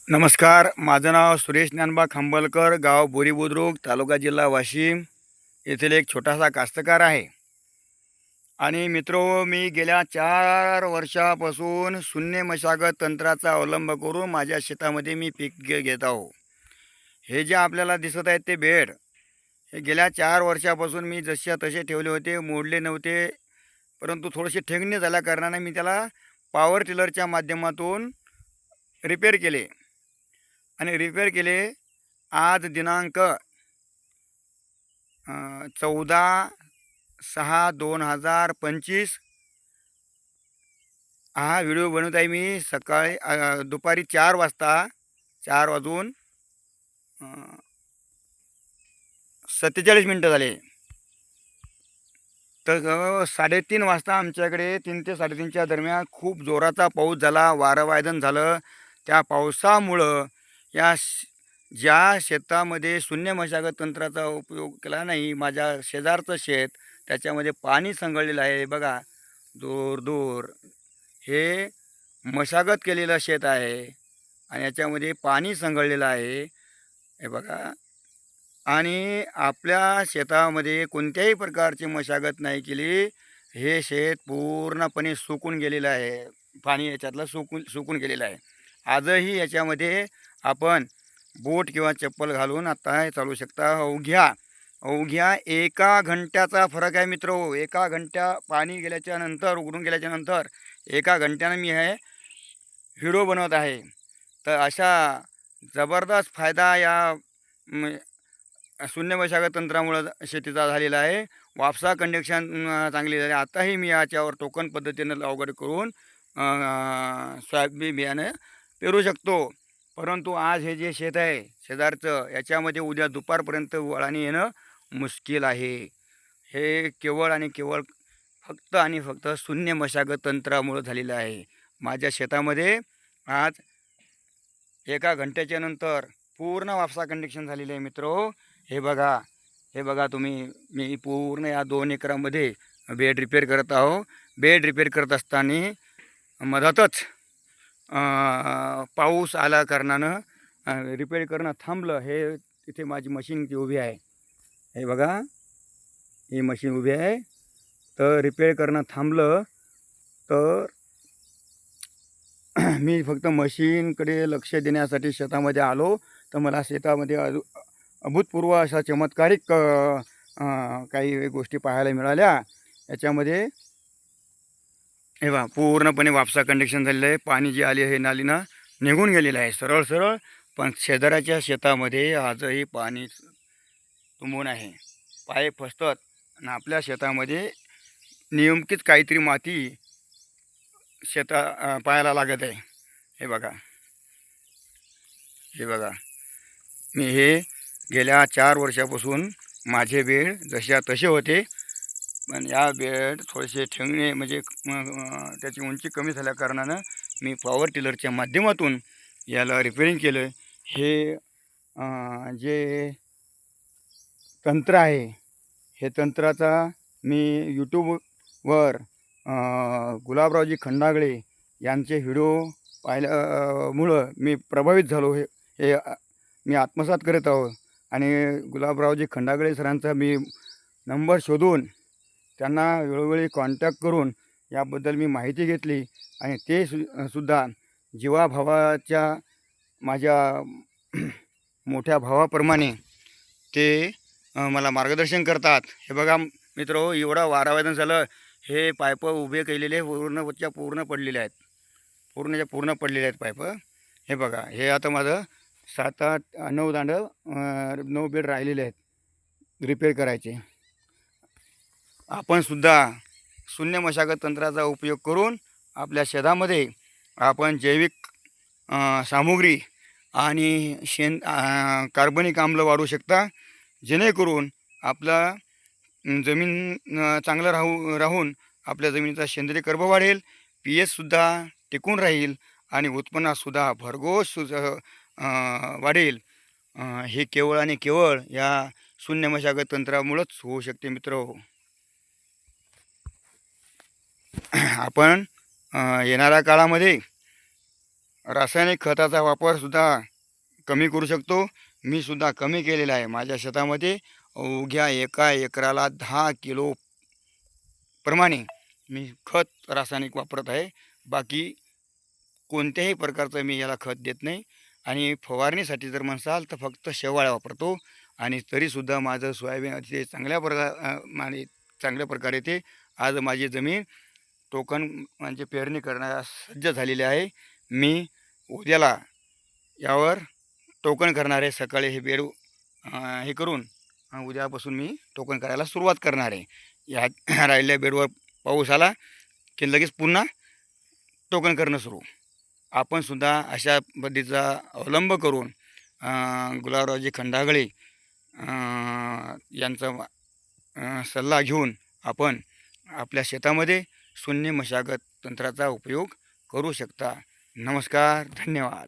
नमस्कार. माझं नाव सुरेश ज्ञानबा खांबलकर, गाव बोरी बुद्रुक, तालुका जिल्हा वाशिम येथील एक छोटासा कास्तकार आहे. आणि मित्रो, मी गेल्या 4 वर्षापासून शून्य मशागत तंत्राचा अवलंब करून माझ्या शेतामध्ये मी पीक घेत आहो. हे जे आपल्याला दिसत आहेत ते बेड, हे गेल्या 4 वर्षापासून मी जसे तसे ठेवले होते, मोडले नव्हते. परंतु थोडेसे ठेंगणे झाल्या कारणाने मी त्याला पॉवर टिलरच्या माध्यमातून रिपेअर केले. आणि रिपेअर केले. आज दिनांक 14/6/2025 हा व्हिडिओ बनवत आहे मी. सकाळी दुपारी 4 वाजता, 4 वाजून 47 मिनटं झाले. तर 3:30 वाजता आमच्याकडे 3 ते 3:30च्या दरम्यान खूप जोराचा पाऊस झाला, वारं वादळ झालं. त्या पावसामुळं ज्या शेतामध्ये शून्य मशागत तंत्राचा उपयोग केला नाही, माझ्या शेजारचं शेत, त्याच्यामध्ये पाणी संगळलेलं आहे. बघा, दूर दूर हे मशागत केलेलं शेत आहे आणि याच्यामध्ये पाणी संगळलेलं आहे, हे बघा. आणि आपल्या शेतामध्ये कोणत्याही प्रकारची मशागत नाही केली. हे शेत पूर्णपणे सुकून गेलेलं आहे. पाणी याच्यातलं सुकून गेलेलं आहे. आजही याच्यामध्ये आपण बूट किंवा चप्पल घालून आता हे चालू शकता. अवघ्या 1 घंट्याचा फरक आहे मित्रो. 1 घंट्या पाणी गेल्याच्या नंतर, उघडून गेल्याच्या नंतर 1 घंट्यानं मी हे व्हिडिओ बनवत आहे. तर अशा जबरदस्त फायदा या शून्य मशागत तंत्रामुळं शेतीचा झालेला आहे. वापसा कंडिक्शन चांगली झाली. आताही मी याच्यावर टोकन पद्धतीनं लागवड करून सोयाबीन बियाणं पेरू शकतो. परंतु आज हे जे शेत आहे शेजारचं, याच्यामध्ये उद्या दुपारपर्यंत वळाने येणं मुश्किल आहे. हे केवळ आणि केवळ फक्त आणि फक्त शून्य मशागत तंत्रामुळं झालेलं आहे. माझ्या शेतामध्ये आज 1 घंट्याच्या नंतर पूर्ण वापसा कंडिक्शन झालेलं आहे मित्रो. हे बघा तुम्ही. मी पूर्ण या 2 एकरामध्ये बेड रिपेअर करत आहो. बेड रिपेअर करत असताना मधातच पाऊस आला कारणानं रिपेअर करणं थांबलं. हे तिथे माझी मशीन ती उभी आहे, हे बघा, ही मशीन उभी आहे. तर रिपेअर करणं थांबलं. तर मी फक्त मशीनकडे लक्ष देण्यासाठी शेतामध्ये आलो. तर मला शेतामध्ये अभूतपूर्व अशा चमत्कारिक काही गोष्टी पाहायला मिळाल्या. याच्यामध्ये हे बघा, पूर्णपणे वापसा कंडिक्शन झालेलं आहे. पाणी जे आले हे नालीनं निघून गेलेलं आहे सरळ सरळ. पण शेजाऱ्याच्या शेतामध्ये आजही पाणी तुंबून आहे. पाय फसतात आणि आपल्या शेतामध्ये नेमकीच काहीतरी माती पायाला लागत आहे. हे बघा, मी हे गेल्या 4 वर्षापासून माझे बेड जशा तसे होते. पण या बेड थोडेसे ठेवणे म्हणजे त्याची उंची कमी झाल्या कारणानं मी पॉवर टिलरच्या माध्यमातून याला रिपेअरिंग केलं. हे जे तंत्र आहे, हे तंत्राचा मी यूट्यूबवर गुलाबरावजी खंडागळे यांचे व्हिडिओ पाहिल्यामुळं मी प्रभावित झालो. हे मी आत्मसात करत आहो. आणि गुलाबरावजी खंडागळे सरांचा मी नंबर शोधून त्यांना वेळोवेळी कॉन्टॅक्ट करून याबद्दल मी माहिती घेतली. आणि ते सुद्धा जीवाभावाच्या माझ्या मोठ्या भावाप्रमाणे ते मला मार्गदर्शन करतात. हे बघा मित्रो, एवढा वारावादन झालं. हे पाईप उभे केलेले पूर्ण पडलेले आहेत. पूर्ण पडलेले आहेत पाईप. हे बघा, हे आता माझं 7, 8, 9 दांडं 9 बेड राहिलेले आहेत रिपेअर करायचे. आपण सुद्धा शून्य मशागत तंत्राचा उपयोग करून आपल्या शेतामध्ये आपण जैविक सामुग्री आणि कार्बनिक आम्ल वाढवू शकता. जेणेकरून आपला जमीन चांगलं राहून आपल्या जमिनीचा सेंद्रिय कर्ब वाढेल, pH सुद्धा टिकून राहील आणि उत्पन्नातसुद्धा भरघोस वाढेल. हे केवळ आणि केवळ या शून्य मशागत तंत्रामुळंच होऊ शकते मित्र. आपण येणाऱ्या काळामध्ये रासायनिक खताचा वापरसुद्धा कमी करू शकतो. मी सुद्धा कमी केलेला आहे. माझ्या शेतामध्ये अवघ्या एका एकराला 10 किलो प्रमाणे मी खत रासायनिक वापरत आहे. बाकी कोणत्याही प्रकारचं मी याला खत देत नाही. आणि फवारणीसाठी जर म्हणसाल तर फक्त शेवाळ्या वापरतो. आणि तरीसुद्धा माझं सोयाबीन अतिशय चांगल्या प्रकारे ते आज माझी जमीन टोकन म्हणजे पेरणी करण्यास सज्ज झालेली आहे. मी उद्याला यावर टोकन करणार आहे. सकाळी हे बेड हे करून उद्यापासून मी टोकन करायला सुरुवात करणार आहे. या राहिलेल्या बेडवर पाऊस आला की लगेच पुन्हा टोकन करणं सुरू. आपणसुद्धा अशा पद्धतीचा अवलंब करून गुलाबरावजी खंडागळे यांचा सल्ला घेऊन आपण आपल्या शेतामध्ये शून्य मशागत तंत्राचा उपयोग करू शकता. नमस्कार, धन्यवाद.